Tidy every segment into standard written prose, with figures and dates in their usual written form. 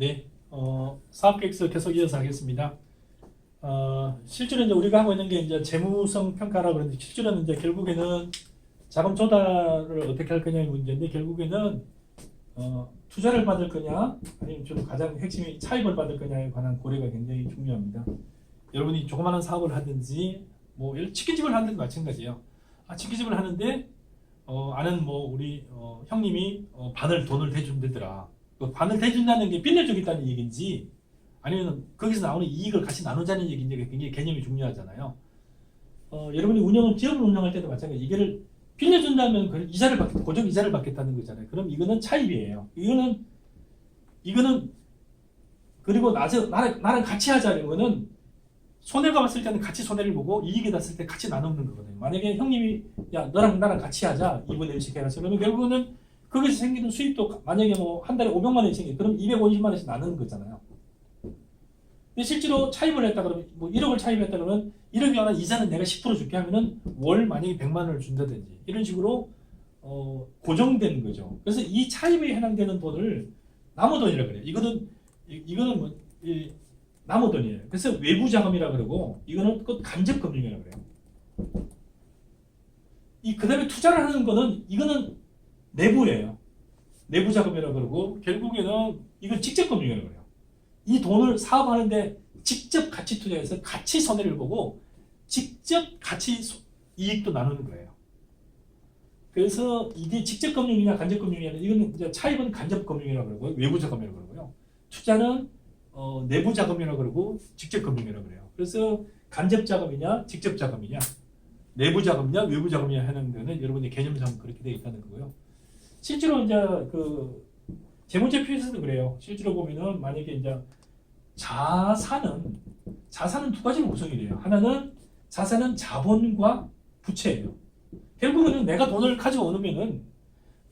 네, 사업계획서 계속 이어서 하겠습니다. 실제로 이제 우리가 하고 있는 게 이제 재무성 평가라고 그러는데 실제로는 이제 결국에는 자금 조달을 어떻게 할 거냐의 문제인데 결국에는 투자를 받을 거냐 아니면 좀 가장 핵심이 차입을 받을 거냐에 관한 고려가 굉장히 중요합니다. 여러분이 조그마한 사업을 하든지 뭐 치킨집을 하든지 마찬가지예요. 치킨집을 하는데 아는 뭐 우리 형님이 반을 돈을 대준다더라. 그 반을 대준다는 게 빌려주겠다는 얘기인지 아니면 거기서 나오는 이익을 같이 나누자는 얘기인지 굉장히 개념이 중요하잖아요. 여러분이 기업을 운영할 때도 마찬가지. 이거를 빌려준다면 그 이자를 고정 이자를 받겠다는 거잖아요. 그럼 이거는 차입이에요. 이거는 그리고 나랑 같이 하자는 거는 손해가 왔을 때는 같이 손해를 보고 이익이 났을 때 같이 나누는 거거든요. 만약에 형님이 야 너랑 나랑 같이 하자 2분의 1씩 해라서 그러면 결국은 거기서 생기는 수입도 만약에 뭐 한 달에 500만 원이 생겨 그럼 250만 원씩 나누는 거잖아요. 근데 실제로 차입을 했다 그러면 뭐 1억을 차입했다 그러면 1억이 하나 이자는 내가 10% 줄게 하면은 월 만약에 100만 원을 준다든지 이런 식으로 고정된 거죠. 그래서 이 차입에 해당되는 돈을 남은 돈이라 그래요. 이거는 뭐 남은 돈이에요. 그래서 외부 자금이라 그러고 이거는 간접 금융이라 그래요. 그다음에 투자를 하는 거는 이거는 내부예요. 내부 자금이라 그러고 결국에는 이건 직접 금융이라 그래요. 이 돈을 사업하는데 직접 같이 투자해서 같이 손해를 보고 직접 같이 이익도 나누는 거예요. 그래서 이게 직접 금융이냐 간접 금융이냐 이건 이제 차입은 간접 금융이라고 그러고요. 외부 자금이라고 그러고요. 투자는 내부 자금이라고 그러고 직접 금융이라고 그래요. 그래서 간접 자금이냐 직접 자금이냐 내부 자금이냐 외부 자금이냐 하는 데는 여러분의 개념상 그렇게 되어 있다는 거고요. 실제로 이제 그 재무제표에서도 그래요. 실제로 보면은 만약에 이제 자산은 두 가지로 구성이 돼요. 하나는 자산은 자본과 부채예요. 결국은 내가 돈을 가져오면은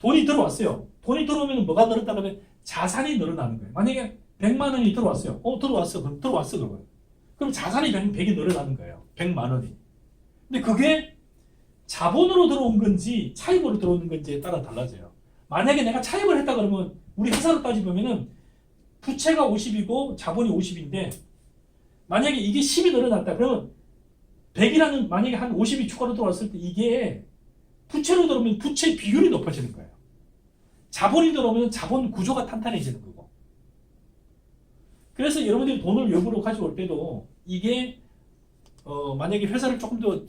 돈이 들어왔어요. 돈이 들어오면 뭐가 늘었다 그러면 자산이 늘어나는 거예요. 만약에 100만 원이 들어왔어요. 들어왔어. 그럼 들어왔어 그러면. 그럼 자산이 100이 늘어나는 거예요. 100만 원이. 근데 그게 자본으로 들어온 건지 차입으로 들어오는 건지에 따라 달라져요. 만약에 내가 차입을 했다 그러면 우리 회사로 따지보면은 부채가 50이고 자본이 50인데 만약에 이게 10이 늘어났다 그러면 100이라는 만약에 한 50이 추가로 들어왔을 때 이게 부채로 들어오면 부채 비율이 높아지는 거예요. 자본이 들어오면 자본 구조가 탄탄해지는 거고. 그래서 여러분들이 돈을 외부로 가져올 때도 이게 만약에 회사를 조금 더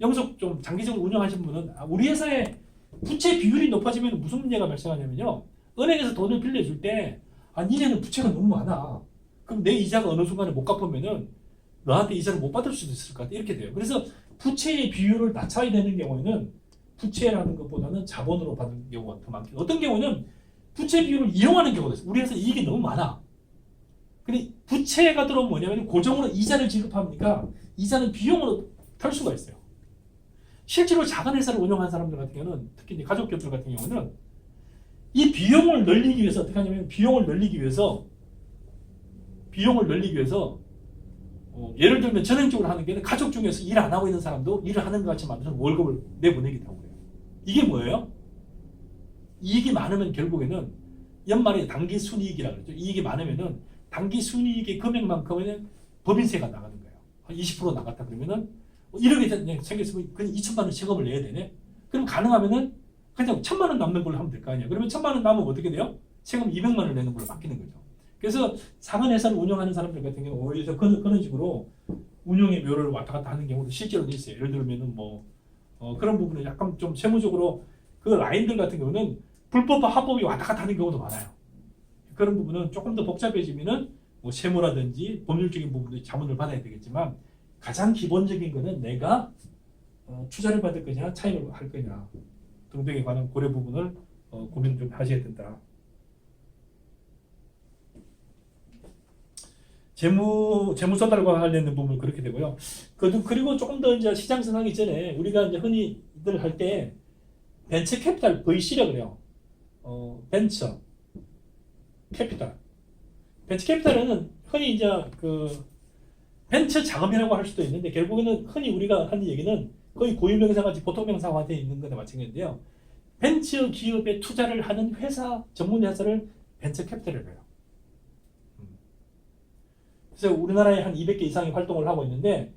영속 좀 장기적으로 운영하시는 분은 우리 회사의 부채 비율이 높아지면 무슨 문제가 발생하냐면요. 은행에서 돈을 빌려줄 때 니네는 부채가 너무 많아. 그럼 내 이자가 어느 순간에 못 갚으면은 너한테 이자를 못 받을 수도 있을 것 같아. 이렇게 돼요. 그래서 부채의 비율을 낮춰야 되는 경우에는 부채라는 것보다는 자본으로 받는 경우가 더 많겠죠. 어떤 경우는 부채 비율을 이용하는 경우도 있어요. 우리 회사 이익이 너무 많아. 근데 부채가 들어오면 뭐냐면 고정으로 이자를 지급하니까 이자는 비용으로 털 수가 있어요. 실제로 작은 회사를 운영하는 사람들 같은 경우는 특히 이제 가족교들 같은 경우는 이 비용을 늘리기 위해서 어떻게 하냐면 비용을 늘리기 위해서 예를 들면 전형적으로 하는 게 가족 중에서 일 안 하고 있는 사람도 일을 하는 것 같이 만들어서 월급을 내보내겠다고 그래요. 이게 뭐예요? 이익이 많으면 결국에는 연말에 단기 순이익이라고 그러죠. 이익이 많으면은 단기 순이익의 금액만큼은 법인세가 나가는 거예요. 한 20% 나갔다 그러면은 1억이 생겼으면 그냥 2천만 원 세금을 내야 되네. 그럼 가능하면은 그냥 1,000만 원 남는 걸로 하면 될 거 아니야. 그러면 1,000만 원 남으면 어떻게 돼요? 세금 200만 원 내는 걸로 바뀌는 거죠. 그래서 작은 회사를 운영하는 사람들 같은 경우 오히려 그런 식으로 운영의 묘를 왔다 갔다 하는 경우도 실제로 있어요. 예를 들면은 그런 부분은 약간 좀 세무적으로 그 라인들 같은 경우는 불법과 합법이 왔다 갔다 하는 경우도 많아요. 그런 부분은 조금 더 복잡해지면은 세무라든지 법률적인 부분도 자문을 받아야 되겠지만 가장 기본적인 거는 내가 투자를 받을 거냐 차입을 할 거냐 등등에 관한 고려 부분을 고민 좀 하셔야 된다. 재무 전달과 관련된 부분 그렇게 되고요. 그리고 조금 더 이제 시장 상황이 전에 우리가 이제 흔히들 할 때 벤처 캐피탈 VC라 그래요. 벤처 캐피탈은 흔히 이제 벤처 자금이라고 할 수도 있는데 결국에는 흔히 우리가 하는 얘기는 거의 고유명사같이 보통명사화 되어 있는 것에 마찬가지인데요. 벤처 기업에 투자를 하는 회사 전문 회사를 벤처 캐피탈이라고 해요. 우리나라에 한 200개 이상의 활동을 하고 있는데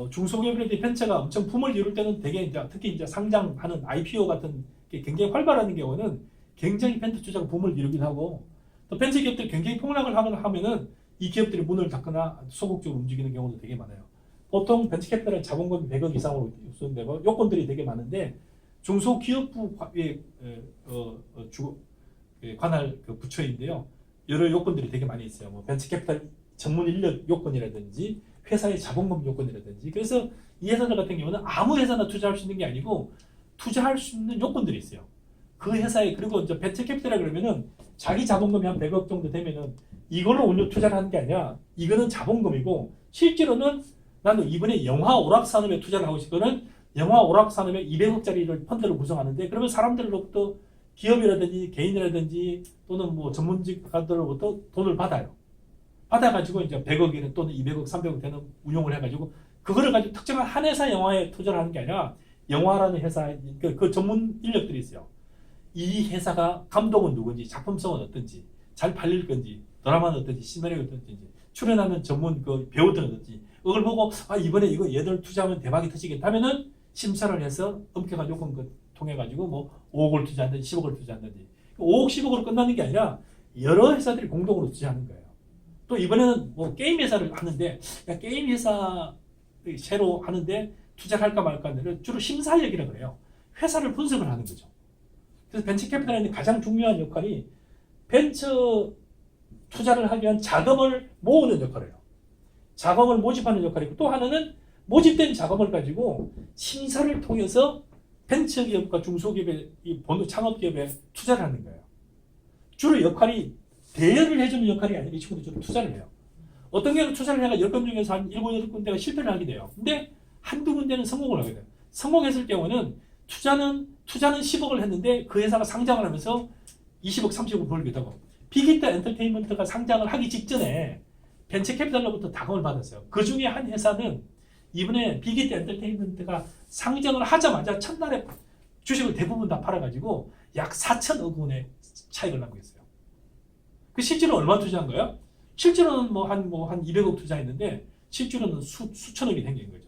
중소기업들이 벤처가 엄청 붐을 이룰 때는 되게 이제 특히 이제 상장하는 IPO 같은 게 굉장히 활발한 경우는 굉장히 벤처 투자가 붐을 이루긴 하고 또 벤처 기업들이 굉장히 폭락을 하면은 이 기업들이 문을 닫거나 소극적으로 움직이는 경우도 되게 많아요. 보통 벤처 캐피탈은 자본금이 100억 이상으로 유수되고 요건들이 되게 많은데 중소기업부의 관할 그 부처인데요. 여러 요건들이 되게 많이 있어요. 뭐 벤처 캐피탈 전문 인력 요건이라든지 회사의 자본금 요건이라든지 그래서 이 회사들 같은 경우는 아무 회사나 투자할 수 있는 게 아니고 투자할 수 있는 요건들이 있어요. 그 회사에 그리고 이제 벤처 캐피탈이라 그러면은 자기 자본금이 한 100억 정도 되면은 이걸로 운용 투자를 하는 게 아니라 이거는 자본금이고 실제로는 나는 이번에 영화 오락 산업에 투자를 하고 싶거든. 영화 오락 산업에 200억짜리를 펀드를 구성하는데 그러면 사람들로부터 기업이라든지 개인이라든지 또는 뭐 전문직들로부터 돈을 받아가지고 이제 100억이나 또는 200억, 300억 되는 운용을 해가지고 그거를 가지고 특정한 한 회사 영화에 투자를 하는 게 아니라 영화라는 회사 그 전문 인력들이 있어요. 이 회사가 감독은 누군지, 작품성은 어떤지, 잘 팔릴 건지, 드라마는 어떤지, 시나리오가 어떤지, 출연하는 전문 그 배우들은 어떤지, 그걸 보고 이번에 이거 얘들 투자하면 대박이 터지겠다 하면은 심사를 해서 엄격한 요건 통해 가지고 뭐 5억을 투자한다든지 10억을 투자한다든지 5억, 10억으로 끝나는 게 아니라 여러 회사들이 공동으로 투자하는 거예요. 또 이번에는 뭐 게임 회사를 하는데 게임 회사 새로 하는데 투자를 할까 말까 하는 주로 심사역이라고 그래요. 회사를 분석을 하는 거죠. 그래서 벤처 캐피탈의 가장 중요한 역할이 벤처 투자를 하기 위한 자금을 모으는 역할이에요. 자금을 모집하는 역할이고 또 하나는 모집된 자금을 가지고 심사를 통해서 벤처기업과 중소기업의 이 창업기업에 투자를 하는 거예요. 주로 역할이 대여를 해주는 역할이 아니라 이 친구들 주로 투자를 해요. 어떤 경우는 투자를 해가 10건 중에서 한 7, 8군데가 실패를 하게 돼요. 근데 한두 군데는 성공을 하게 돼요. 성공했을 경우는 투자는 10억을 했는데 그 회사가 상장을 하면서 20억, 30억을 벌기도 하고 빅히트 엔터테인먼트가 상장을 하기 직전에 벤처 캐피탈로부터 다금을 받았어요. 그 중에 한 회사는 이번에 빅히트 엔터테인먼트가 상장을 하자마자 첫날에 주식을 대부분 다 팔아가지고 약 4천억 원의 차익을 나고 있어요. 그 실제로 얼마 투자한 거예요? 실제로는 한 200억 투자했는데 실제로는 수천억이 생긴 거죠.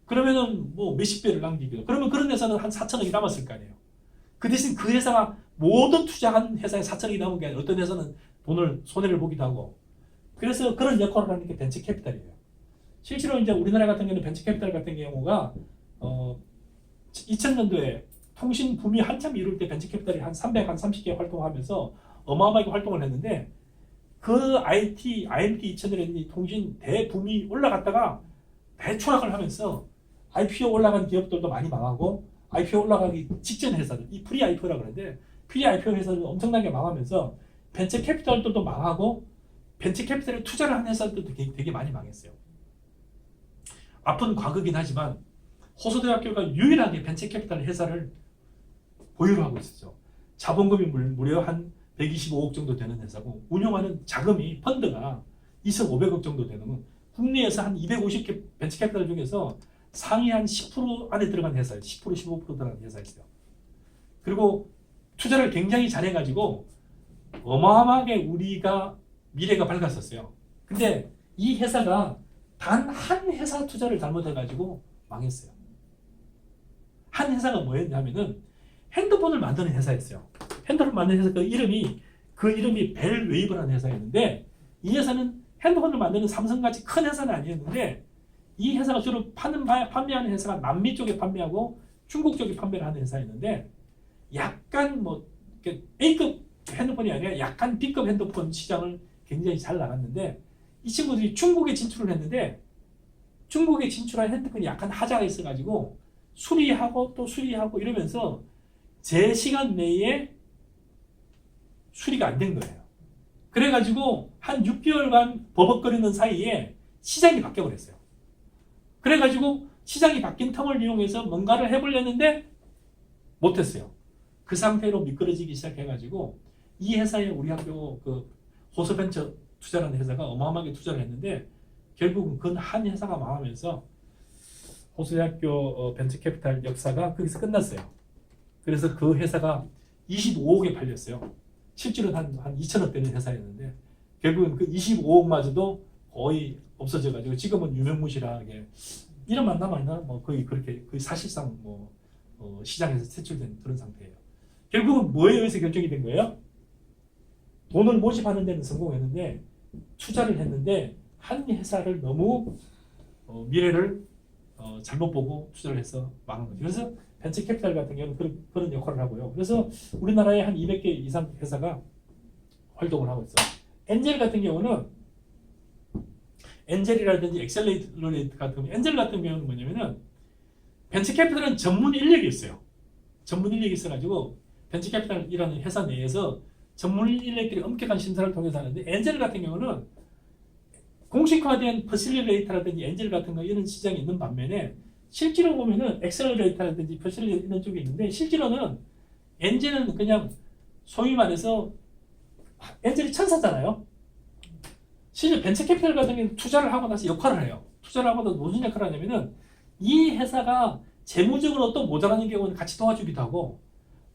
그러면은 뭐 몇십 배를 남기기도. 그러면 그런 회사는 한 4천억이 남았을 거 아니에요. 그 대신 그 회사가 모든 투자한 회사에 4천억이 남은 게 아니라 어떤 회사는 손해를 보기도 하고. 그래서 그런 역할을 하는 게 벤처 캐피탈이에요. 실제로 이제 우리나라 같은 경우는 벤처 캐피탈 같은 경우가 2000년도에 통신 붐이 한참 이룰 때 벤처 캐피탈이 한 330개 활동하면서 어마어마하게 활동을 했는데 그 IMT 2000년에 통신 대붐이 올라갔다가 대추락을 하면서 IPO 올라간 기업들도 많이 망하고 IPO 올라가기 직전 회사들, 이 프리 IPO라고 그러는데 프리 IPO 회사들 엄청나게 망하면서 벤처 캐피탈들도 망하고 벤처 캐피탈에 투자를 한 회사들도 되게 많이 망했어요. 아픈 과거긴 하지만 호서대학교가 유일하게 벤처 캐피탈 회사를 보유를 하고 있었죠. 자본금이 무려 한 125억 정도 되는 회사고 운영하는 자금이 펀드가 2억 500억 정도 되는 국내에서 한 250개 벤처 캐피탈 중에서 상위 한 10% 안에 들어간 회사예요. 10%, 15% 들어간 회사였어요. 그리고 투자를 굉장히 잘해가지고 어마어마하게 우리가 미래가 밝았었어요. 근데 이 회사가 단 한 회사 투자를 잘못해가지고 망했어요. 한 회사가 뭐였냐면은 핸드폰을 만드는 회사였어요. 핸드폰 만드는 회사 그 이름이 벨웨이브라는 회사였는데 이 회사는 핸드폰을 만드는 삼성같이 큰 회사는 아니었는데 이 회사가 주로 판매하는 회사가 남미 쪽에 판매하고 중국 쪽에 판매를 하는 회사였는데 약간 A급 핸드폰이 아니라 약간 B급 핸드폰 시장을 굉장히 잘 나갔는데 이 친구들이 중국에 진출을 했는데 중국에 진출한 핸드폰이 약간 하자가 있어가지고 수리하고 이러면서 제 시간 내에 수리가 안 된 거예요. 그래가지고 한 6개월간 버벅거리는 사이에 시장이 바뀌어버렸어요. 그래가지고 시장이 바뀐 텀을 이용해서 뭔가를 해보려는데 못했어요. 그 상태로 미끄러지기 시작해가지고 이 회사에 우리 학교 그 호서벤처 투자라는 회사가 어마어마하게 투자를 했는데 결국은 그 한 회사가 망하면서 호서대학교 벤처 캐피탈 역사가 거기서 끝났어요. 그래서 그 회사가 25억에 팔렸어요. 실제로는 한 2천억 되는 회사였는데 결국은 그 25억마저도 거의 없어져가지고 지금은 유명무실하게 이름만 남아있나 뭐 거의 그렇게 거의 사실상 뭐 시장에서 퇴출된 그런 상태예요. 결국은 뭐에 의해서 결정이 된 거예요? 돈을 모집하는 데는 성공했는데 투자를 했는데 한 회사를 너무 미래를 잘못 보고 투자를 해서 망한 거죠. 그래서 벤처캐피탈 같은 경우는 그런 역할을 하고요. 그래서 우리나라에 한 200개 이상 회사가 활동을 하고 있어요. 엔젤 같은 경우는 엔젤이라든지 엑셀러레이트 같은 경우, 엔젤 같은 경우는 뭐냐면은 벤처캐피탈은 전문 인력이 있어요. 전문 인력이 있어가지고 벤처캐피탈이라는 회사 내에서 전문 인력들이 엄격한 심사를 통해서 하는데 엔젤 같은 경우는 공식화된 퍼실리레이터라든지 엔젤 같은 거 이런 시장이 있는 반면에 실제로 보면은 엑셀러레이터라든지 퍼실리레이터 이런 쪽이 있는데 실제로는 엔젤은 그냥 소위 말해서 엔젤이 천사잖아요. 실제 벤처캐피탈 같은 경우는 투자를 하고 나서 역할을 해요. 투자를 하고 나서 무슨 역할을 하냐면은 이 회사가 재무적으로 또 모자라는 경우는 같이 도와주기도 하고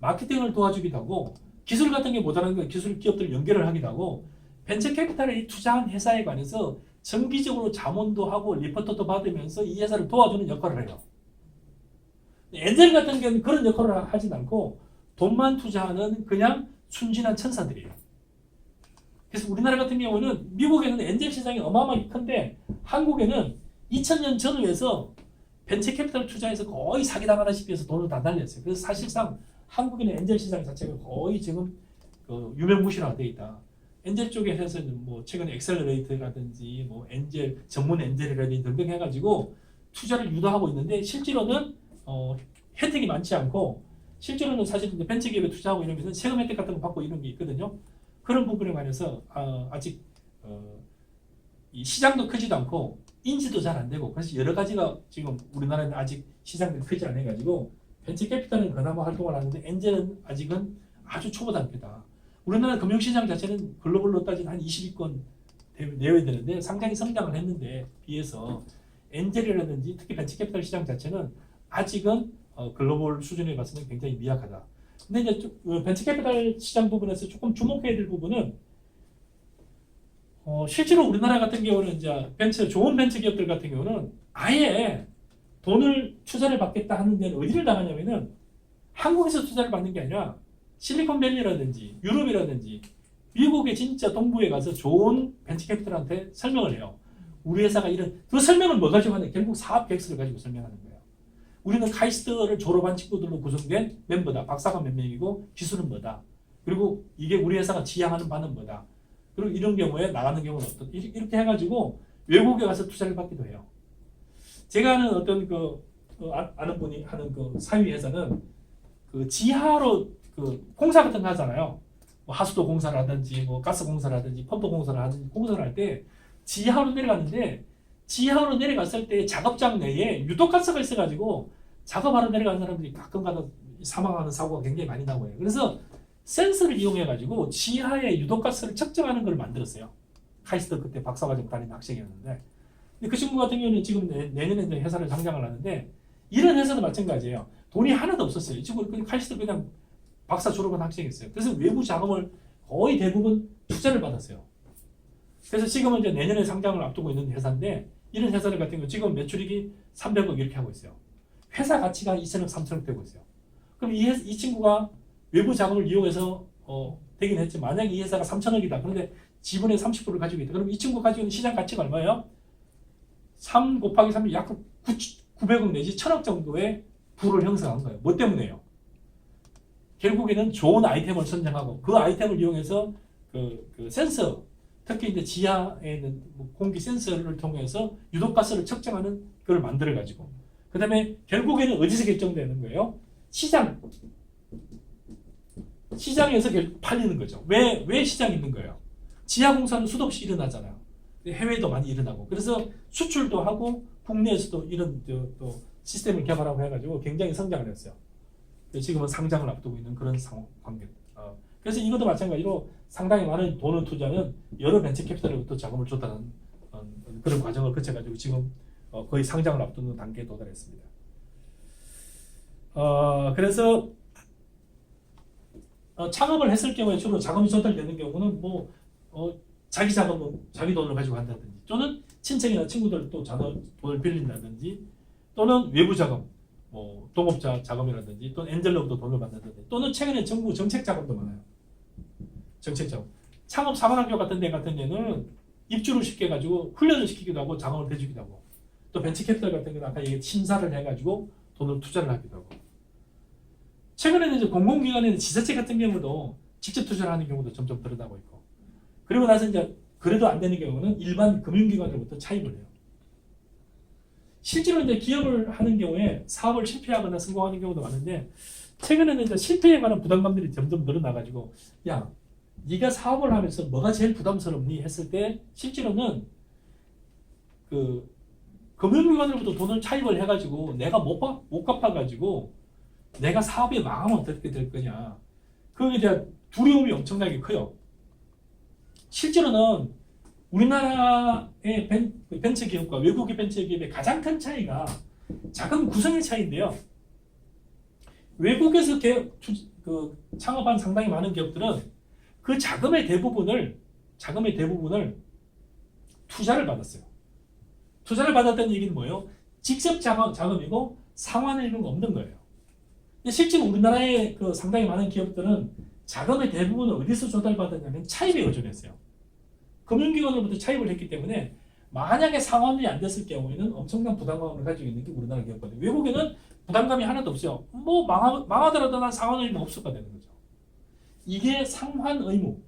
마케팅을 도와주기도 하고 기술 같은 게 모자라는 건 기술 기업들 연결을 하기도 하고 벤처캐피탈에 투자한 회사에 관해서 정기적으로 자문도 하고 리포트도 받으면서 이 회사를 도와주는 역할을 해요. 엔젤 같은 경우는 그런 역할을 하진 않고 돈만 투자하는 그냥 순진한 천사들이에요. 그래서 우리나라 같은 경우는 미국에는 엔젤 시장이 어마어마하게 큰데 한국에는 2000년 전후에서 벤처캐피탈 투자해서 거의 사기당하다시피 해서 돈을 다 날렸어요. 그래서 사실상 한국인의 엔젤 시장 자체가 거의 지금 유명무실화가 되어 있다. 엔젤 쪽에 해서는 뭐 최근에 엑셀러레이트라든지 뭐 엔젤 전문 엔젤이라든지 등등 해가지고 투자를 유도하고 있는데 실제로는 혜택이 많지 않고 실제로는 사실 벤처기업에 투자하고 이러면서 세금 혜택 같은 거 받고 이런 게 있거든요. 그런 부분에 관해서 아직 이 시장도 크지도 않고 인지도 잘 안 되고 그래서 여러 가지가 지금 우리나라는 아직 시장들이 크지 않아 가지고 벤처캐피탈은 그나마 활동을 하는데 엔젤은 아직은 아주 초보 단계다. 우리나라 금융시장 자체는 글로벌로 따지면 한 20위권 내외 되는데 상당히 성장을 했는데 비해서 엔젤이라든지 특히 벤처캐피탈 시장 자체는 아직은 글로벌 수준에 봐서는 굉장히 미약하다. 근데 이제 벤처캐피탈 시장 부분에서 조금 주목해야 될 부분은 실제로 우리나라 같은 경우는 이제 좋은 벤처 기업들 같은 경우는 아예 돈을 투자를 받겠다 하는 데는 어디를 나가냐면은 한국에서 투자를 받는 게 아니라 실리콘밸리라든지 유럽이라든지 미국의 진짜 동부에 가서 좋은 벤처캐피탈한테 설명을 해요. 우리 회사가 이런 그 설명을 뭐 가지고 하냐 결국 사업 계획서를 가지고 설명하는 거예요. 우리는 카이스트를 졸업한 친구들로 구성된 멤버다. 박사가 몇 명이고 기술은 뭐다. 그리고 이게 우리 회사가 지향하는 바는 뭐다. 그리고 이런 경우에 나가는 경우는 어떤 이렇게 해가지고 외국에 가서 투자를 받기도 해요. 제가 아는 어떤 아는 분이 하는 사위 회사는 지하로 공사 같은 거 하잖아요. 뭐 하수도 공사라든지 뭐 가스 공사라든지 펌프 공사를 하든지 공사를 할 때 지하로 내려가는데 지하로 내려갔을 때 작업장 내에 유독가스가 있어가지고 작업하러 내려가는 사람들이 가끔가다 사망하는 사고가 굉장히 많이 나고요. 그래서 센서를 이용해가지고 지하에 유독가스를 측정하는 걸 만들었어요. 카이스트 그때 박사과정 다니는 학생이었는데 근데 그 친구 같은 경우는 지금 내년에 이제 회사를 상장을 하는데 이런 회사도 마찬가지예요. 돈이 하나도 없었어요. 이 친구 카이스트 그냥 박사 졸업한 학생이었어요. 그래서 외부 자금을 거의 대부분 투자를 받았어요. 그래서 지금은 이제 내년에 상장을 앞두고 있는 회사인데 이런 회사들 같은 경우 지금 매출익이 300억 이렇게 하고 있어요. 회사 가치가 2천억, 3천억 되고 있어요. 그럼 이 친구가 외부 자금을 이용해서 되긴 했지만 만약에 이 회사가 3천억이다. 그런데 지분의 30%를 가지고 있다. 그럼 이 친구가 가지고 있는 시장 가치가 얼마예요? 3 곱하기 3이 약 900억 내지 1000억 정도의 부를 형성한 거예요. 뭐 때문에요? 결국에는 좋은 아이템을 선정하고 그 아이템을 이용해서 그 센서 특히 이제 지하에 있는 공기 센서를 통해서 유독가스를 측정하는 걸 만들어 가지고 그 다음에 결국에는 어디서 결정되는 거예요? 시장에서 팔리는 거죠. 왜 시장이 있는 거예요? 지하 공사는 수도 없이 일어나잖아요. 해외도 많이 일어나고 그래서 수출도 하고 국내에서도 이런 또 시스템을 개발하고 해가지고 굉장히 성장을 했어요. 지금은 상장을 앞두고 있는 그런 관계입니다. 그래서 이것도 마찬가지로 상당히 많은 돈을 투자는 여러 벤처 캐피탈로부터 자금을 줬다는 그런 과정을 거쳐가지고 지금 거의 상장을 앞두는 단계에 도달했습니다. 그래서 창업을 했을 경우에 주로 자금이 조달되는 경우는 자기 자금, 자기 돈을 가지고 한다든지, 또는 친척이나 친구들 또 돈을 빌린다든지, 또는 외부 자금, 뭐 동업자 자금이라든지, 또는 엔젤로부터 돈을 받는다든지, 또는 최근에 정부 정책 자금도 많아요. 정책 자금. 창업 사관학교 같은 데는 입주를 시켜가지고 훈련을 시키기도 하고 자금을 대주기도 하고, 또 벤처캐피탈 같은 경우는 아까 얘기 친사를 해가지고 돈을 투자를 하기도 하고, 최근에는 이제 공공기관에는 지자체 같은 경우도 직접 투자를 하는 경우도 점점 늘어나고 있고, 그리고 나서 이제 그래도 안 되는 경우는 일반 금융기관으로부터 차입을 해요. 실제로 이제 기업을 하는 경우에 사업을 실패하거나 성공하는 경우도 많은데, 최근에는 이제 실패에 관한 부담감들이 점점 늘어나가지고, 야, 네가 사업을 하면서 뭐가 제일 부담스럽니 했을 때, 실제로는 그 금융기관으로부터 돈을 차입을 해가지고 내가 못 갚아가지고 내가 사업이 망하면 어떻게 될 거냐, 그거에 대한 두려움이 엄청나게 커요. 실제로는 우리나라의 벤처기업과 외국의 벤처기업의 가장 큰 차이가 자금 구성의 차이인데요. 외국에서 창업한 상당히 많은 기업들은 그 자금의 대부분을 투자를 받았어요. 투자를 받았다는 얘기는 뭐예요? 직접 자금이고 상환 일부가 없는 거예요. 근데 실제로 우리나라의 그 상당히 많은 기업들은 자금의 대부분을 어디서 조달받았냐면 차입에 의존했어요. 금융기관으로부터 차입을 했기 때문에 만약에 상환이 안 됐을 경우에는 엄청난 부담감을 가지고 있는 게 우리나라 기업거든요. 외국에는 부담감이 하나도 없어요. 뭐 망하더라도 난 상환 의무 없을까 되는 거죠. 이게 상환 의무.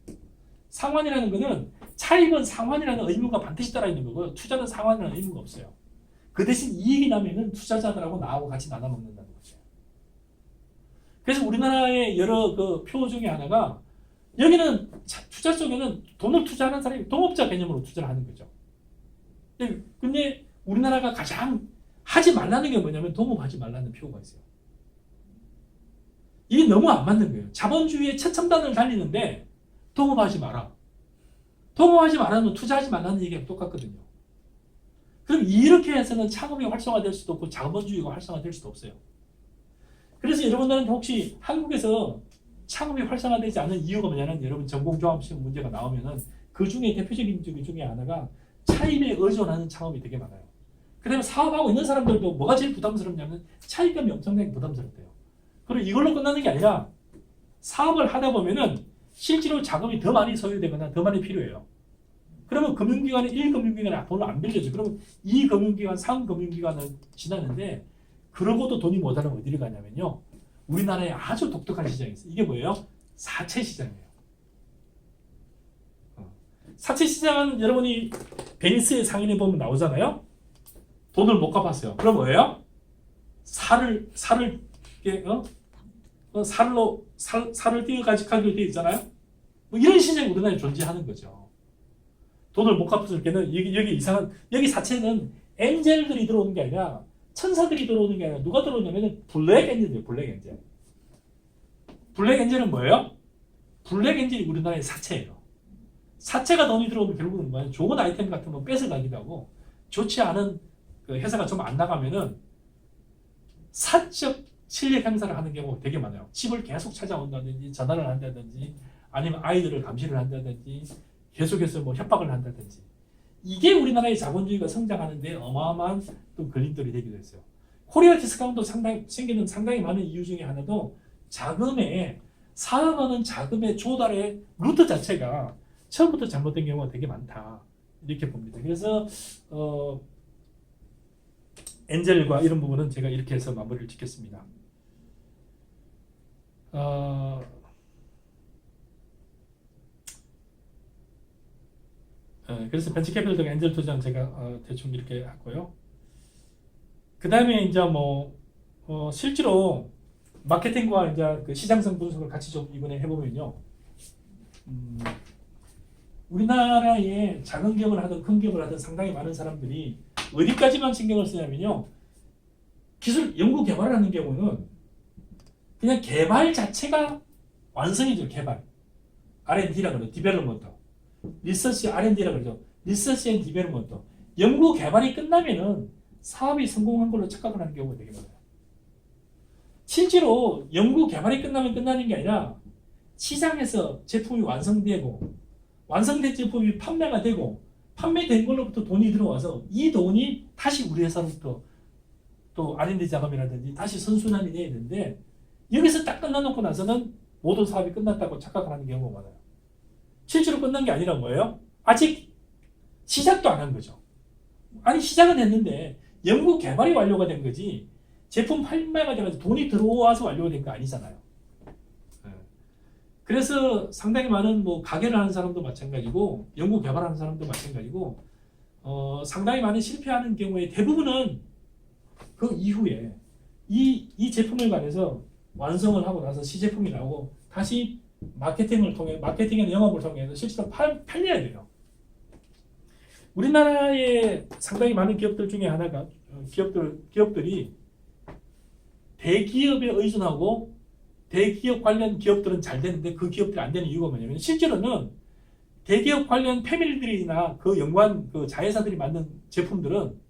상환이라는 거는 차입은 상환이라는 의무가 반드시 따라 있는 거고요. 투자는 상환이라는 의무가 없어요. 그 대신 이익이 나면은 투자자들하고 나하고 같이 나눠 먹는다는 거죠. 그래서 우리나라의 여러 그 표 중에 하나가, 여기는 투자 쪽에는 돈을 투자하는 사람이 동업자 개념으로 투자를 하는 거죠. 근데 우리나라가 가장 하지 말라는 게 뭐냐면 동업하지 말라는 표가 있어요. 이게 너무 안 맞는 거예요. 자본주의의 최첨단을 달리는데 동업하지 마라. 동업하지 말라면 투자하지 말라는 얘기가 똑같거든요. 그럼 이렇게 해서는 창업이 활성화될 수도 없고 자본주의가 활성화될 수도 없어요. 그래서 여러분들은 혹시 한국에서 창업이 활성화되지 않는 이유가 뭐냐면, 여러분 전공조합시험 문제가 나오면은 그 중에 대표적인 중에 하나가 차입에 의존하는 창업이 되게 많아요. 그다음에 사업하고 있는 사람들도 뭐가 제일 부담스럽냐면 차입감이 엄청나게 부담스럽대요. 그리고 이걸로 끝나는 게 아니라 사업을 하다 보면은 실제로 자금이 더 많이 소요되거나 더 많이 필요해요. 그러면 금융기관에 1금융기관에 돈을 안 빌려줘. 그러면 2금융기관, 3금융기관을 지나는데, 그러고도 돈이 모자라면 어디를 가냐면요, 우리나라에 아주 독특한 시장이 있어요. 이게 뭐예요? 사채 시장이에요. 사채 시장은 여러분이 베니스의 상인에 보면 나오잖아요. 돈을 못 갚았어요. 그럼 뭐예요? 살을 띄어가지고 되어 있잖아요. 뭐 이런 시장이 우리나라에 존재하는 거죠. 돈을 못 갚았을 때는 여기 사채는 엔젤들이 들어오는 게 아니라, 천사들이 들어오는 게 아니라 누가 들어오냐면 블랙 엔젤이에요. 블랙 엔젤. 블랙 엔젤은 뭐예요? 블랙 엔젤이 우리나라의 사채예요. 사채가 돈이 들어오면 결국은 뭐예요? 좋은 아이템 같은 거 뺏어가기도 하고, 좋지 않은 그 회사가 좀 안 나가면은 사적 실력 행사를 하는 경우가 되게 많아요. 집을 계속 찾아온다든지, 전화를 한다든지, 아니면 아이들을 감시를 한다든지, 계속해서 뭐 협박을 한다든지. 이게 우리나라의 자본주의가 성장하는데 어마어마한 또 걸림돌이 되기도 했어요. 코리아 디스카운트 생기는 상당히 많은 이유 중에 하나도 사업하는 자금의 조달의 루트 자체가 처음부터 잘못된 경우가 되게 많다, 이렇게 봅니다. 그래서 엔젤과 이런 부분은 제가 이렇게 해서 마무리를 짓겠습니다. 그래서 벤처캐피탈과 엔젤 투자는 제가 대충 이렇게 하고요. 그 다음에 이제 실제로 마케팅과 이제 그 시장성 분석을 같이 좀 이번에 해보면요, 우리나라에 작은 기업을 하든 큰 기업을 하든 상당히 많은 사람들이 어디까지만 신경을 쓰냐면요, 기술 연구 개발을 하는 경우는 그냥 개발 자체가 완성이죠. 개발 R&D라 그러죠. 디벨롭먼트. 리서치 R&D라 그러죠. 리서치 앤 디벨롭먼트. 연구 개발이 끝나면은 사업이 성공한 걸로 착각을 하는 경우가 되게 많아요. 실제로 연구 개발이 끝나면 끝나는 게 아니라 시장에서 제품이 완성되고 완성된 제품이 판매가 되고 판매된 걸로부터 돈이 들어와서 이 돈이 다시 우리 회사로부터 또 R&D 자금이라든지 다시 선순환이 돼야 되는데 여기서 딱 끝나놓고 나서는 모든 사업이 끝났다고 착각하는 경우가 많아요. 실제로 끝난 게 아니라 뭐예요? 아직 시작도 안 한 거죠. 아니 시작은 했는데 연구 개발이 완료가 된 거지 제품 판매가 돼가지고 돈이 들어와서 완료가 된 거 아니잖아요. 그래서 상당히 많은 뭐 가게를 하는 사람도 마찬가지고 연구 개발하는 사람도 마찬가지고 상당히 많은 실패하는 경우에 대부분은 그 이후에 이 제품에 관해서 완성을 하고 나서 시제품이 나오고 다시 마케팅을 통해 마케팅이나 영업을 통해서 실제로 팔려야 돼요. 우리나라의 상당히 많은 기업들 중에 하나가 기업들이 대기업에 의존하고 대기업 관련 기업들은 잘 되는데 그 기업들이 안 되는 이유가 뭐냐면 실제로는 대기업 관련 패밀리들이나 그 연구한 그 자회사들이 만든 제품들은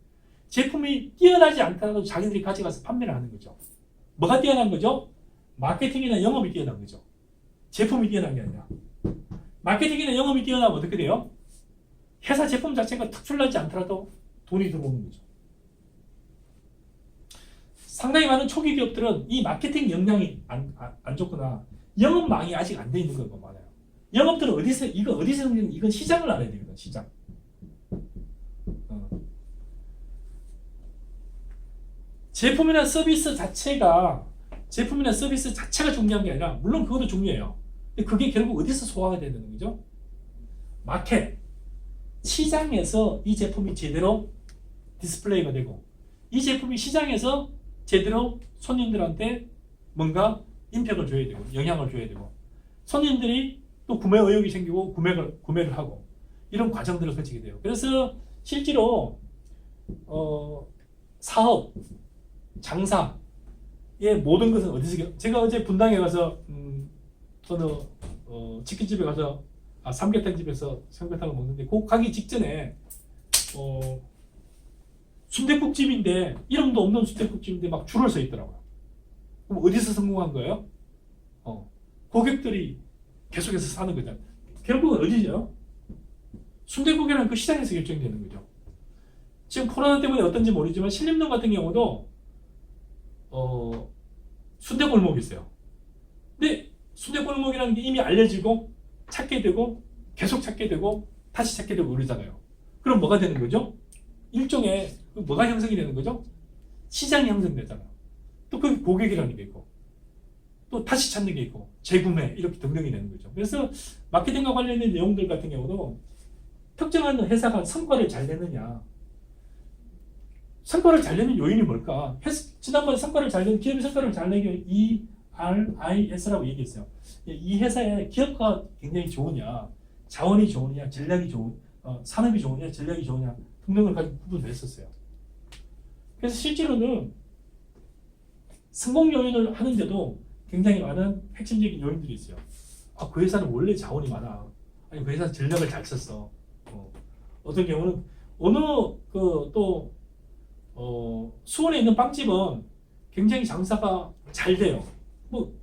제품이 뛰어나지 않더라도 자기들이 가져가서 판매를 하는 거죠. 뭐가 뛰어난 거죠? 마케팅이나 영업이 뛰어난 거죠. 제품이 뛰어난 게 아니라. 마케팅이나 영업이 뛰어나면 어떻게 돼요? 회사 제품 자체가 특출나지 않더라도 돈이 들어오는 거죠. 상당히 많은 초기 기업들은 이 마케팅 역량이 안 좋거나 영업망이 아직 안 돼 있는 경우가 많아요. 영업들은 어디서 이건 시장을 알아야 되거든. 시장. 제품이나 서비스 자체가 중요한 게 아니라 물론 그것도 중요해요. 근데 그게 결국 어디서 소화가 되는 거죠? 마켓, 시장에서 이 제품이 제대로 디스플레이가 되고 이 제품이 시장에서 제대로 손님들한테 뭔가 임팩을 줘야 되고 영향을 줘야 되고 손님들이 또 구매 의욕이 생기고 구매를 하고 이런 과정들을 거치게 돼요. 그래서 실제로 사업, 장사의 모든 것은 어디서 제가 어제 분당에 가서 저는 치킨집에 가서 삼계탕집에서 삼계탕을 먹는데 그 가기 직전에 순댓국집인데 이름도 없는 순댓국집인데 막 줄을 서 있더라고요. 그럼 어디서 성공한 거예요? 고객들이 계속해서 사는 거죠. 결국은 어디죠? 순댓국이라는 그 시장에서 결정되는 거죠. 지금 코로나 때문에 어떤지 모르지만 신림동 같은 경우도 순댓골목이 있어요. 근데 순댓골목이라는 게 이미 알려지고 찾게 되고 계속 찾게 되고 다시 찾게 되고 그러잖아요. 그럼 뭐가 되는 거죠? 일종의 뭐가 형성이 되는 거죠? 시장이 형성되잖아요. 또 그 고객이라는 게 있고 또 다시 찾는 게 있고 재구매 이렇게 등등이 되는 거죠. 그래서 마케팅과 관련된 내용들 같은 경우도 특정한 회사가 성과를 잘 내느냐 성과를 잘 내는 요인이 뭘까? 지난번에 기업이 성과를 잘 내기 ERIS라고 얘기했어요. 이 회사의 기업가 굉장히 좋으냐, 자원이 좋으냐, 전략이 산업이 좋으냐, 전략이 좋으냐 등등을 가지고 구분을 했었어요. 그래서 실제로는 성공 요인을 하는데도 굉장히 많은 핵심적인 요인들이 있어요. 그 회사는 원래 자원이 많아. 아니 그 회사는 전략을 잘 썼어. 어떤 경우는 어느 수원에 있는 빵집은 굉장히 장사가 잘 돼요.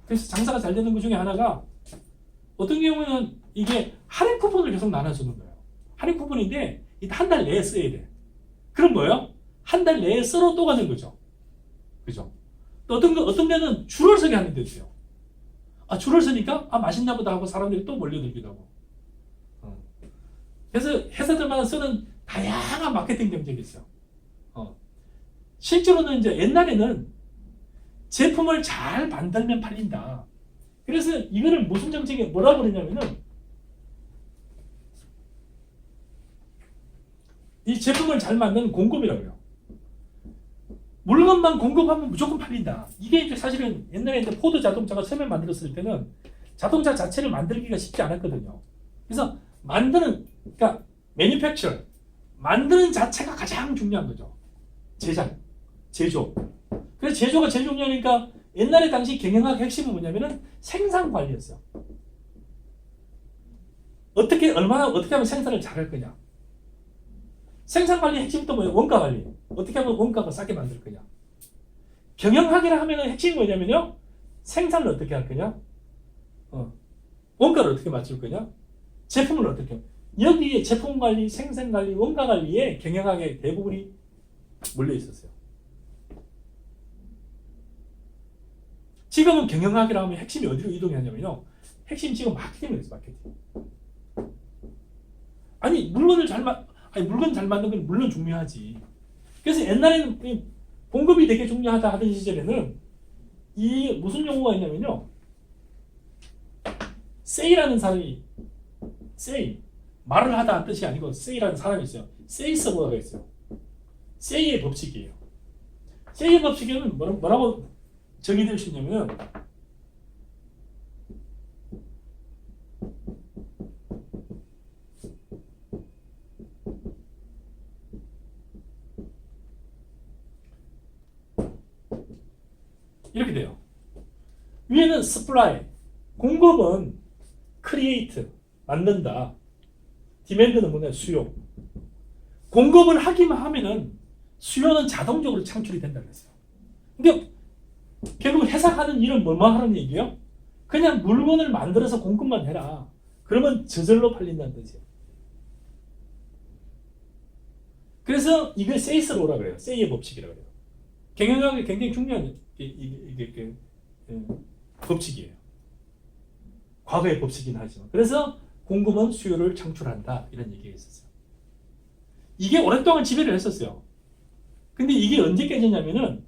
그래서 장사가 잘 되는 것 중에 하나가 어떤 경우는 이게 할인 쿠폰을 계속 나눠주는 거예요. 할인 쿠폰인데 한 달 내에 써야 돼. 그럼 뭐예요? 한 달 내에 써로 또 가는 거죠. 그죠? 또 어떤 데는 줄을 서게 하는 데도 있어요. 줄을 서니까 맛있나 보다 하고 사람들이 또 몰려들기도 하고. 그래서 회사들마다 쓰는 다양한 마케팅 정책이 있어요. 실제로는 이제 옛날에는 제품을 잘 만들면 팔린다. 그래서 이거를 무슨 정책에 뭐라고 그러냐면은 이 제품을 잘 만드는 공급이라고 해요. 물건만 공급하면 무조건 팔린다. 이게 이제 사실은 옛날에 이제 포드 자동차가 처음에 만들었을 때는 자동차 자체를 만들기가 쉽지 않았거든요. 그래서 그러니까 manufacture, 만드는 자체가 가장 중요한 거죠. 제조. 그래서 제조가 제일 중요하니까 옛날에 당시 경영학 핵심은 뭐냐면은 생산 관리였어요. 어떻게 하면 생산을 잘할 거냐. 생산 관리 핵심도 뭐예요? 원가 관리. 어떻게 하면 원가가 싸게 만들 거냐. 경영학이라 하면은 핵심이 뭐냐면요. 생산을 어떻게 할 거냐. 원가를 어떻게 맞출 거냐. 제품을 어떻게 해요? 여기에 제품 관리, 생산 관리, 원가 관리에 경영학의 대부분이 몰려 있었어요. 지금은 경영학이라 하면 핵심이 어디로 이동하냐면요. 핵심 지금 마케팅을 했어, 마케팅. 아니, 물건 잘 만드는 건 물론 중요하지. 그래서 옛날에는 공급이 되게 중요하다 하던 시절에는 이 무슨 용어가 있냐면요. 세이라는 사람이, 세이. 말을 하다 한 뜻이 아니고 세이라는 사람이 있어요. 세이 서버가 있어요. 세이의 법칙이에요. 세이의 법칙에는 뭐라고 정의될 수 있냐면은 이렇게 돼요. 위에는 supply, 공급은 create, 만든다. demand는 뭐냐? 수요. 공급을 하기만 하면은 수요는 자동적으로 창출이 된다고 했어요. 그러니까 결국 회사하는 일은 뭐만 하는 얘기예요? 그냥 물건을 만들어서 공급만 해라. 그러면 저절로 팔린다는 뜻이에요. 그래서 이걸 세이스로 오라 그래요. 세이의 법칙이라고 그래요. 경영학이 굉장히 중요한 이게 법칙이에요. 과거의 법칙이긴 하지만. 그래서 공급은 수요를 창출한다. 이런 얘기가 있었어요. 이게 오랫동안 지배를 했었어요. 근데 이게 언제 깨졌냐면은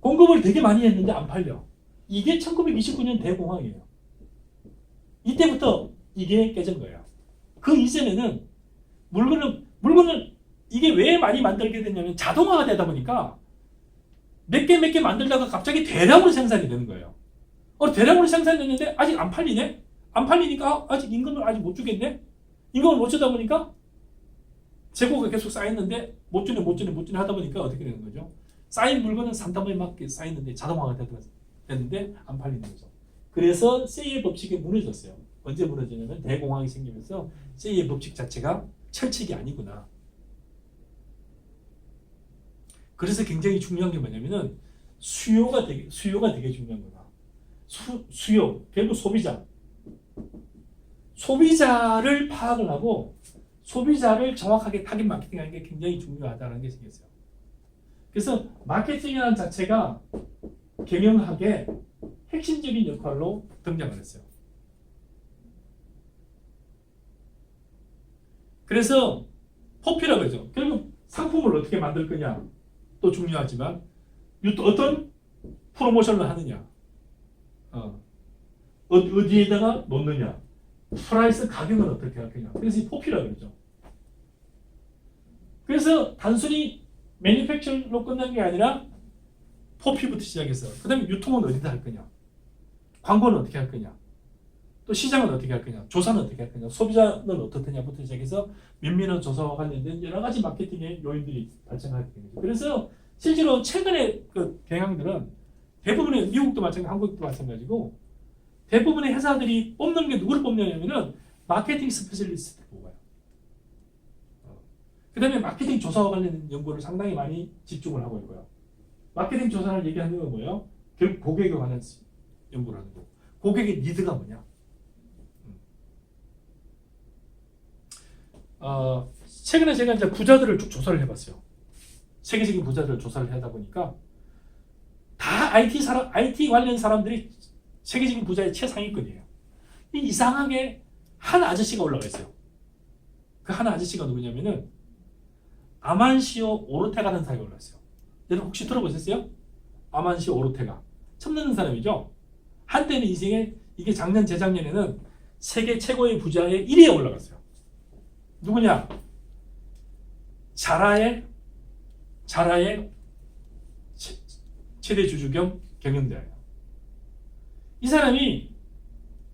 공급을 되게 많이 했는데 안 팔려. 이게 1929년 대공황이에요. 이때부터 이게 깨진 거예요. 그 이전에는 물건을 이게 왜 많이 만들게 됐냐면 자동화가 되다 보니까 몇 개 만들다가 갑자기 대량으로 생산이 되는 거예요. 대량으로 생산됐는데 아직 안 팔리네? 안 팔리니까 아직 임금을 아직 못 주겠네? 임금을 못 주다 보니까 재고가 계속 쌓였는데 못 주네 하다 보니까 어떻게 되는 거죠? 쌓인 물건은 산더미에 맞게 쌓이는데 자동화가 됐는데 안 팔리는 거죠. 그래서 세이의 법칙이 무너졌어요. 언제 무너지냐면 대공황이 생기면서 세이의 법칙 자체가 철칙이 아니구나. 그래서 굉장히 중요한 게 뭐냐면은 수요가 되게 중요한 거다. 수요, 결국 소비자를 파악을 하고 소비자를 정확하게 타깃 마케팅하는 게 굉장히 중요하다는 게 생겼어요. 그래서 마케팅이라는 자체가 경영학의 핵심적인 역할로 등장을 했어요. 그래서 포피라고 하죠. 결국 상품을 어떻게 만들 거냐 또 중요하지만 어떤 프로모션을 하느냐, 어디에다가 놓느냐, 프라이스 가격은 어떻게 할 거냐. 그래서 이 포피라고 그러죠. 그래서 단순히 매니팩처로 끝난 게 아니라 포피부터 시작해서 그 다음에 유통은 어디다 할 거냐, 광고는 어떻게 할 거냐, 또 시장은 어떻게 할 거냐, 조사는 어떻게 할 거냐, 소비자는 어떻느냐부터 시작해서 면밀한 조사와 관련된 여러 가지 마케팅의 요인들이 발생하게 됩니다. 그래서 실제로 최근의 그 경향들은 대부분의 미국도 마찬가지고 한국도 마찬가지고 대부분의 회사들이 뽑는 게 누구를 뽑냐면은 마케팅 스페셜리스트를 뽑아요. 그 다음에 마케팅 조사와 관련된 연구를 상당히 많이 집중을 하고 있고요. 마케팅 조사를 얘기하는 건 뭐예요? 결국 고객에 관한 연구를 하는 거고, 고객의 니드가 뭐냐. 최근에 제가 이제 부자들을 쭉 조사를 해봤어요. 세계적인 부자들을 조사를 하다 보니까 다 IT 관련 사람들이 세계적인 부자의 최상위권이에요. 이상하게 한 아저씨가 올라가 있어요. 그 한 아저씨가 누구냐면은 아만시오 오르테가라는 사람이 올라가 있어요. 여러분 혹시 들어보셨어요? 아만시오 오르테가. 처음 듣는 사람이죠? 한때는 이게 작년, 재작년에는 세계 최고의 부자의 1위에 올라갔어요. 누구냐? 자라의 최대 주주 겸 경영자예요. 이 사람이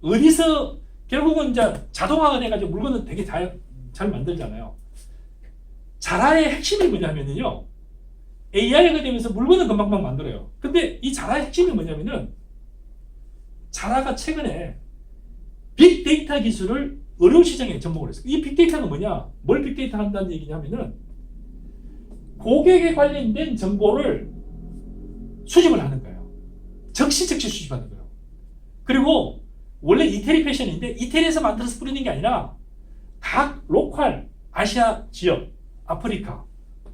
어디서 결국은 이제 자동화가 돼가지고 물건을 되게 잘 만들잖아요. 자라의 핵심이 뭐냐면요, AI가 되면서 물건을 금방 만들어요. 근데 이 자라의 핵심이 뭐냐면은 자라가 최근에 빅데이터 기술을 의료 시장에 접목을 했어요. 이 빅데이터가 뭐냐? 뭘 빅데이터 한다는 얘기냐면은 고객에 관련된 정보를 수집을 하는 거예요. 즉시 수집하는 거예요. 그리고 원래 이태리 패션인데 이태리에서 만들어서 뿌리는 게 아니라 각 로컬 아시아 지역, 아프리카,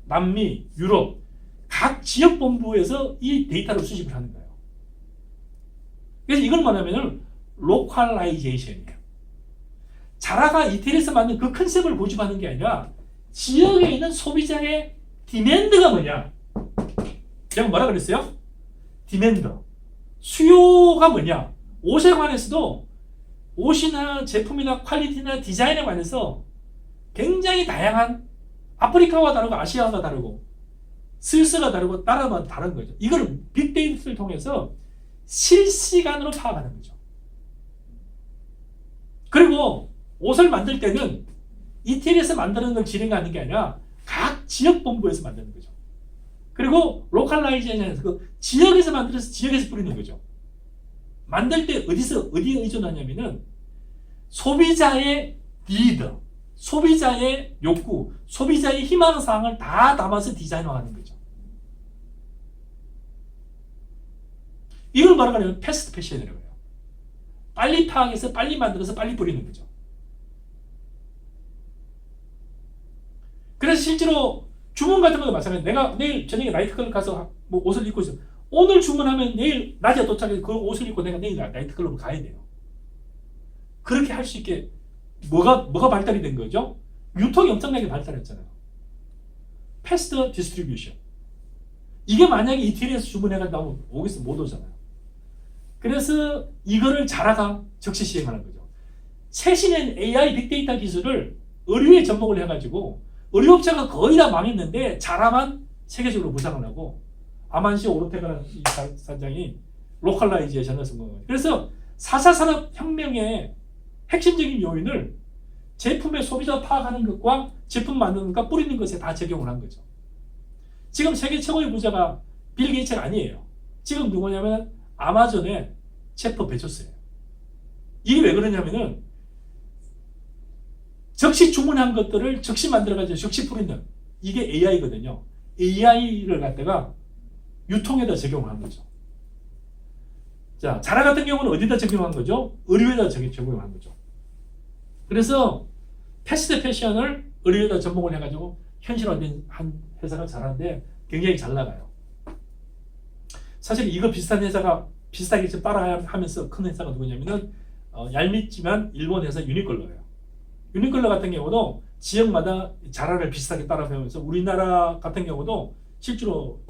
남미, 유럽 각 지역 본부에서 이 데이터를 수집을 하는 거예요. 그래서 이걸 말하면 로컬라이제이션이에요. 자라가 이태리에서 만든 그 컨셉을 고집하는 게 아니라 지역에 있는 소비자의 디맨드가 뭐냐? 제가 뭐라 그랬어요? 디맨드. 수요가 뭐냐? 옷에 관해서도 옷이나 제품이나 퀄리티나 디자인에 관해서 굉장히 다양한 아프리카와 다르고 아시아가 다르고 스위스가 다르고 나라마다 다른 거죠. 이걸 빅데이터를 통해서 실시간으로 파악하는 거죠. 그리고 옷을 만들 때는 이태리에서 만드는 걸 진행하는 게 아니라 각 지역 본부에서 만드는 거죠. 그리고 로컬라이제이션에서 그 지역에서 만들어서 지역에서 뿌리는 거죠. 만들 때 어디에 의존하냐면은 소비자의 니드, 소비자의 욕구, 소비자의 희망사항을 다 담아서 디자인화하는 거죠. 이걸 말하면 패스트 패션이라고 해요. 빨리 파악해서 빨리 만들어서 빨리 뿌리는 거죠. 그래서 실제로 주문 같은 것도 마찬가지예요. 내가 내일 저녁에 나이트클럽 가서 뭐 옷을 입고 있어요. 오늘 주문하면 내일 낮에 도착해서 그 옷을 입고 내가 내일 나이트클럽을 가야 돼요. 그렇게 할 수 있게 뭐가 발달이 된 거죠? 유통이 엄청나게 발달했잖아요. 패스트 디스트리뷰션. 이게 만약에 이태리에서 주문해가지고 나오면 오겠어 못 오잖아요. 그래서 이거를 자라가 적시 시행하는 거죠. 최신의 AI 빅데이터 기술을 의류에 접목을 해가지고 의류업체가 거의 다 망했는데 자라만 세계적으로 부상을 하고 아만시 오르테가라는 이 사장이 로컬라이제이션을 성공한 거예요. 그래서 4차 산업혁명의 핵심적인 요인을 제품의 소비자 파악하는 것과 제품 만드는 것과 뿌리는 것에 다 적용을 한 거죠. 지금 세계 최고의 부자가 빌 게이츠가 아니에요. 지금 누구냐면 아마존의 제프 베조스예요. 이게 왜 그러냐면은 즉시 주문한 것들을 즉시 만들어가지고 즉시 뿌리는 이게 AI거든요. AI를 갖다가 유통에다 적용한 거죠. 자, 자라 같은 경우는 어디다 적용한 거죠? 의류에다 적용한 거죠. 그래서 패스트 패션을 의류에다 접목을 해가지고 현실화된 한 회사가 자라인데 굉장히 잘 나가요. 사실 이거 비슷한 회사가 비슷하게 좀 따라하면서 큰 회사가 누구냐면은 얄밉지만 일본 회사 유니클로예요. 유니클로 같은 경우도 지역마다 자라를 비슷하게 따라가면서 우리나라 같은 경우도 실제로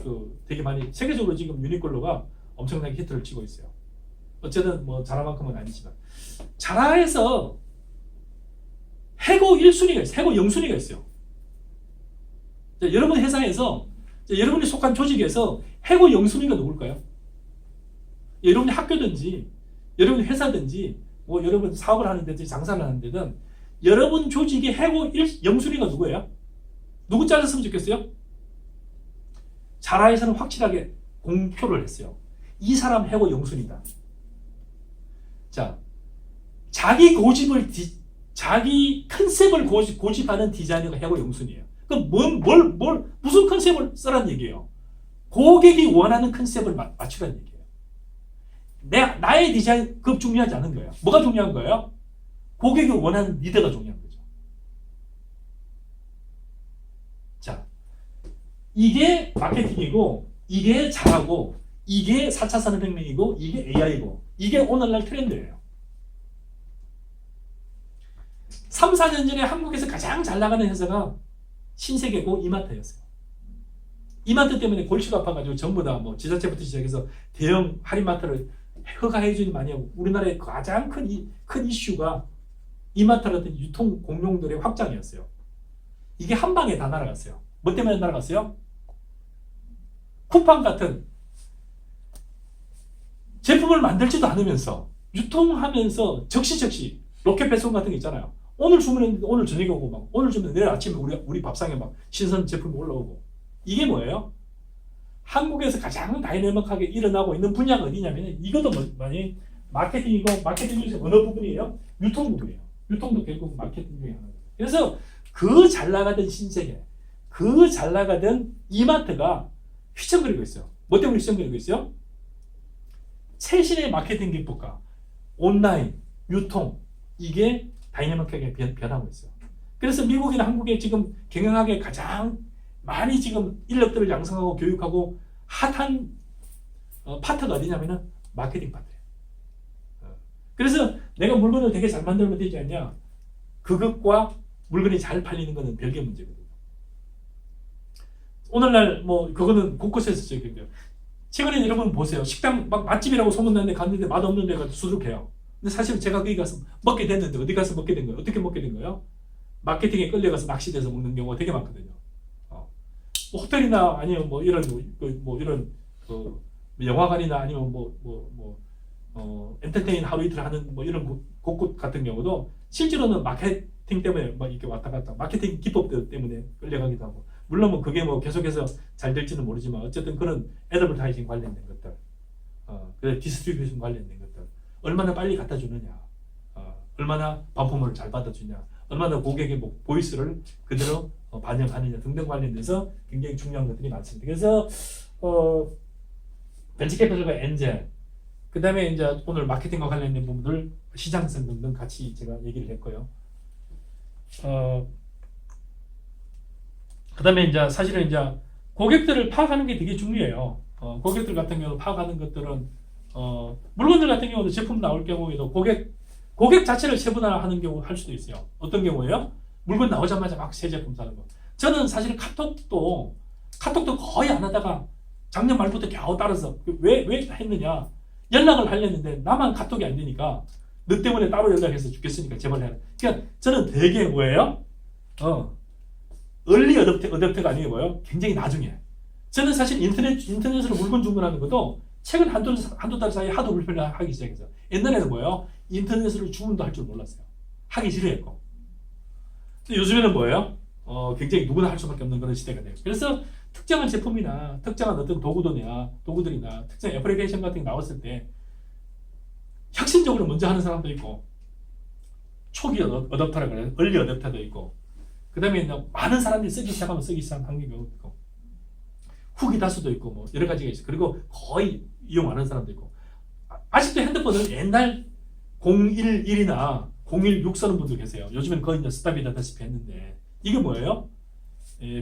되게 많이 세계적으로 지금 유니클로가 엄청나게 히트를 치고 있어요. 어쨌든 뭐 자라만큼은 아니지만 자라에서 해고 1순위가 있어요. 해고 0순위가 있어요. 자, 여러분 회사에서 여러분이 속한 조직에서 해고 0순위가 누굴까요? 여러분이 학교든지 여러분 회사든지 뭐 여러분 사업을 하는 데든지 장사를 하는 데든 여러분 조직의 해고 0순위가 누구예요? 누구 잘랐으면 좋겠어요? 자라에서는 확실하게 공표를 했어요. 이 사람 해고 0순위다. 자, 자기 컨셉을 고집하는 디자이너가 해고 0순위예요. 그럼 무슨 컨셉을 쓰라는 얘기예요? 고객이 원하는 컨셉을 맞추라는 얘기예요. 나의 디자인 그거 중요하지 않은 거예요. 뭐가 중요한 거예요? 고객이 원하는 리더가 중요한 거죠. 자, 이게 마케팅이고 이게 자라고 이게 4차 산업혁명이고 이게 AI고 이게 오늘날 트렌드예요. 3, 4년 전에 한국에서 가장 잘 나가는 회사가 신세계고 이마트였어요. 이마트 때문에 골치가 아파가지고 전부 다 뭐 지자체부터 시작해서 대형 할인마트를 허가해주니 많이 하고 우리나라의 가장 큰 이슈가 이마트라든 유통 공룡들의 확장이었어요. 이게 한 방에 다 날아갔어요. 뭐 때문에 날아갔어요? 쿠팡 같은 제품을 만들지도 않으면서 유통하면서 적시 로켓 배송 같은 게 있잖아요. 오늘 주문했는데 오늘 저녁에 오고 막 오늘 주문 내일 아침에 우리 밥상에 막 신선 제품이 올라오고 이게 뭐예요? 한국에서 가장 다이내믹하게 일어나고 있는 분야가 어디냐면 이것도 많이 마케팅이고 마케팅 중에서 어느 부분이에요? 유통 부분이에요. 유통도 결국 마케팅 중에 하나예요. 그래서 그 잘 나가던 신세계, 그 잘 나가던 이마트가 휘청거리고 있어요. 뭐 때문에 휘청거리고 있어요? 최신의 마케팅 기법과 온라인, 유통 이게 다이내믹하게 변하고 있어요. 그래서 미국이나 한국에 지금 경영학에 가장 많이 지금 인력들을 양성하고 교육하고 핫한 파트가 어디냐면은 마케팅 파트예요. 그래서 내가 물건을 되게 잘 만들면 되지 않냐? 그것과 물건이 잘 팔리는 것은 별개 문제거든요. 오늘날 뭐 그거는 곳곳에서 적용돼요. 최근에 여러분 보세요. 식당 막 맛집이라고 소문났는데 갔는데 맛없는 데가 수두룩해요. 근데 사실 제가 거기 가서 먹게 됐는데 어디 가서 먹게 된 거예요? 어떻게 먹게 된 거예요? 마케팅에 끌려가서 낚시돼서 먹는 경우가 되게 많거든요. 뭐 호텔이나 아니면 뭐 이런 이런 영화관이나 아니면 엔터테인 하루 이틀 하는 뭐 이런 곳 같은 경우도 실제로는 마케팅 때문에 막 이렇게 왔다 갔다 마케팅 기법들 때문에 끌려가기도 하고 물론 뭐 그게 뭐 계속해서 잘 될지는 모르지만 어쨌든 그런 애드버타이징 관련된 것들, 그 디스트리뷰션 관련된 것들 얼마나 빨리 갖다 주느냐, 얼마나 반품을 잘 받아주냐, 얼마나 고객의 뭐 보이스를 그대로 반영하느냐 등등 관련돼서 굉장히 중요한 것들이 많습니다. 그래서 벤처캐피털과 엔젤, 그 다음에 이제 오늘 마케팅과 관련된 부분들, 시장성 등등 같이 제가 얘기를 했고요. 그 다음에 이제 사실은 이제 고객들을 파악하는 게 되게 중요해요. 고객들 같은 경우 파악하는 것들은 물건들 같은 경우도 제품 나올 경우에도 고객 자체를 세분화하는 경우 할 수도 있어요. 어떤 경우에요? 물건 나오자마자 막 새 제품 사는 거. 저는 사실 카톡도 거의 안 하다가 작년 말부터 겨우 따라서 왜 했느냐? 연락을 하려는데 나만 카톡이 안 되니까 너 때문에 따로 연락해서 죽겠으니까 제발 해라. 그러니까 저는 되게 뭐예요? 얼리 어댑터가 아니고 뭐예요? 굉장히 나중에. 저는 사실 인터넷으로 물건 주문하는 것도 최근 한두 달 사이에 하도 불편하기 시작해서 옛날에는 뭐예요? 인터넷으로 주문도 할 줄 몰랐어요. 하기 싫어했고. 요즘에는 뭐예요? 굉장히 누구나 할 수밖에 없는 그런 시대가 돼요. 그래서 특정한 제품이나 특정한 어떤 도구들이나 특정 애플리케이션 같은 게 나왔을 때 혁신적으로 먼저 하는 사람도 있고 초기 어댑터라고 그래요. 얼리 어댑터도 있고 그 다음에 많은 사람들이 쓰기 시작하면 쓰기 시작한 환경이 있고 후기 다수도 있고 뭐 여러 가지가 있어요. 그리고 거의 이용 안 하는 사람도 있고 아직도 핸드폰을 옛날 011이나 016 쓰는 분도 계세요. 요즘엔 거의 이제 스탑이 되다시피 했는데 이게 뭐예요?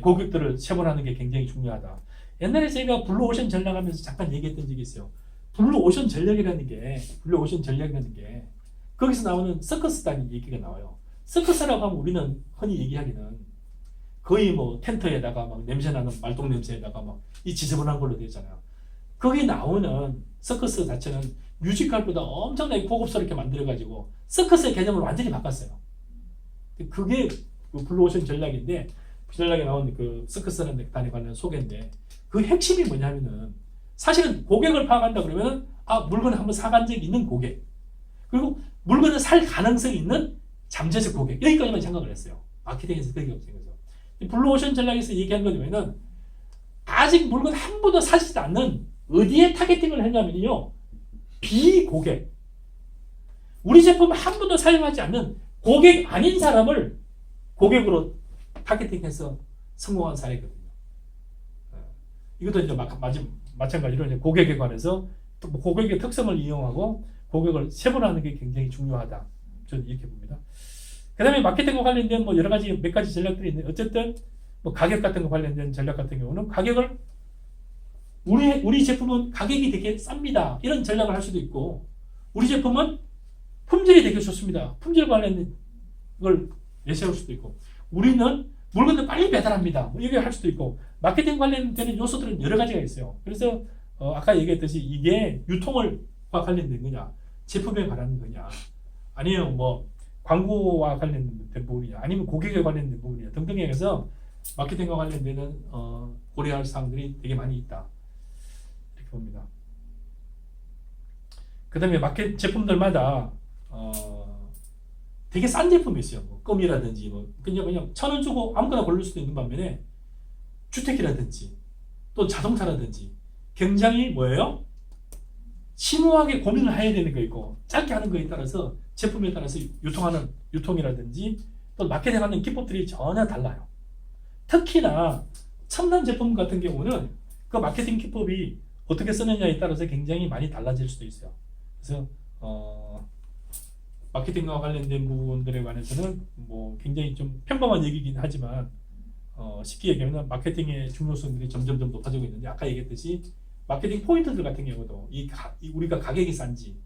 고객들을 체벌하는 게 굉장히 중요하다. 옛날에 제가 블루오션 전략하면서 잠깐 얘기했던 적이 있어요. 블루오션 전략이라는 게 거기서 나오는 서커스단 얘기가 나와요. 서커스라고 하면 우리는 흔히 얘기하기는 거의 뭐 텐트에다가 막 냄새나는 말똥 냄새에다가 막 이 지저분한 걸로 되잖아요. 거기 나오는 서커스 자체는 뮤지컬보다 엄청나게 고급스럽게 만들어가지고 서커스의 개념을 완전히 바꿨어요. 그게 그 블루오션 전략인데 그 전략에 나온 그 서커스라는 단에 관련 소개인데 그 핵심이 뭐냐면은 사실은 고객을 파악한다 그러면 물건을 한번 사간 적이 있는 고객 그리고 물건을 살 가능성이 있는 잠재적 고객 여기까지만 생각을 했어요. 마케팅에서 그게 없어요. 블루오션 전략에서 얘기한 거냐면은 아직 물건 한 번도 사지도 않는 어디에 타겟팅을 했냐면요 비고객 우리 제품 한 번도 사용하지 않는 고객 아닌 사람을 고객으로 타겟팅해서 성공한 사례거든요. 이것도 이제 마찬가지로 이제 고객에 관해서 고객의 특성을 이용하고 고객을 세분화하는 게 굉장히 중요하다. 저는 이렇게 봅니다. 그 다음에 마케팅과 관련된 뭐 여러 가지 몇 가지 전략들이 있는데 어쨌든 뭐 가격 같은 거 관련된 전략 같은 경우는 가격을 우리 제품은 가격이 되게 쌉니다. 이런 전략을 할 수도 있고 우리 제품은 품질이 되게 좋습니다. 품질 관련된 걸 내세울 수도 있고 우리는 물건을 빨리 배달합니다. 뭐 이렇게 할 수도 있고 마케팅 관련되는 요소들은 여러 가지가 있어요. 그래서 아까 얘기했듯이 이게 유통과 관련된 거냐 제품에 관한 거냐 아니면 뭐 광고와 관련된 부분이냐 아니면 고객에 관련된 부분이냐 등등에 의해서 마케팅과 관련되는 고려할 사항들이 되게 많이 있다 이렇게 봅니다. 그 다음에 제품들마다 되게 싼 제품이 있어요. 뭐 껌이라든지 뭐 그냥 1,000원 주고 아무거나 고를 수도 있는 반면에 주택이라든지 또 자동차라든지 굉장히 뭐예요? 심오하게 고민을 해야 되는 거 있고 짧게 하는 거에 따라서 제품에 따라서 유통이라든지 또 마케팅하는 기법들이 전혀 달라요. 특히나 첨단 제품 같은 경우는 그 마케팅 기법이 어떻게 쓰느냐에 따라서 굉장히 많이 달라질 수도 있어요. 그래서 마케팅과 관련된 부분들에 관해서는 뭐 굉장히 좀 평범한 얘기긴 하지만 쉽게 얘기하면 마케팅의 중요성들이 점점점 높아지고 있는데 아까 얘기했듯이 마케팅 포인트들 같은 경우도 우리가 가격이 싼지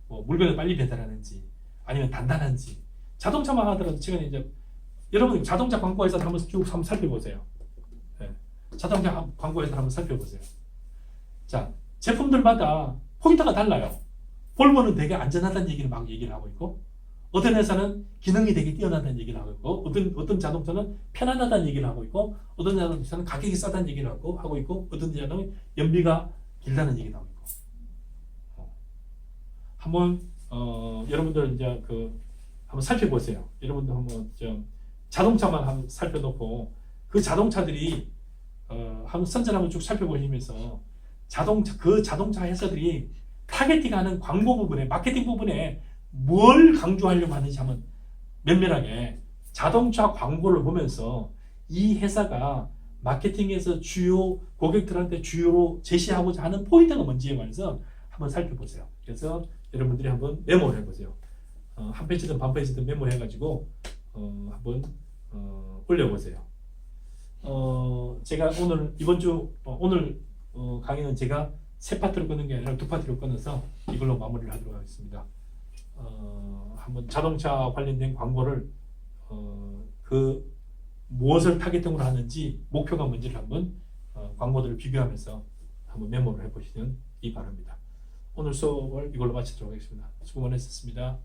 뭐 물건을 빨리 배달하는지 아니면 단단한지 자동차만 하더라도 최근에 이제 여러분 자동차 광고회사 한번 쭉 한번 살펴보세요. 네. 자동차 광고회사 한번 살펴보세요. 자, 제품들마다 포인트가 달라요. 볼보는 되게 안전하다는 얘기를 막 얘기를 하고 있고, 어떤 회사는 기능이 되게 뛰어나다는 얘기를 하고 있고, 어떤 자동차는 편안하다는 얘기를 하고 있고, 어떤 자동차는 가격이 싸다는 얘기를 하고 있고, 어떤 자동차는 연비가 길다는 얘기를 하고 있고. 한번 여러분들 이제 한번 살펴보세요. 여러분들 한번 좀 자동차만 한번 살펴놓고 그 자동차들이 한번 선전 한번 쭉 살펴보시면서 그 자동차 회사들이 타겟팅하는 광고 부분에 마케팅 부분에 뭘 강조하려고 하는지 한번 면밀하게 자동차 광고를 보면서 이 회사가 마케팅에서 주요 고객들한테 주요로 제시하고자 하는 포인트가 뭔지에 관해서 한번 살펴보세요. 그래서 여러분들이 한번 메모를 해보세요. 한 페이지든 반 페이지든 메모해가지고 한번 올려보세요. 제가 이번 주 오늘 강의는 제가 세 파트로 끊는 게 아니라 두 파트로 끊어서 이걸로 마무리를 하도록 하겠습니다. 한번 자동차 관련된 광고를 무엇을 타겟팅으로 하는지 목표가 뭔지를 한번 광고들을 비교하면서 한번 메모를 해보시기 바랍니다. 오늘 수업을 이걸로 마치도록 하겠습니다. 수고 많으셨습니다.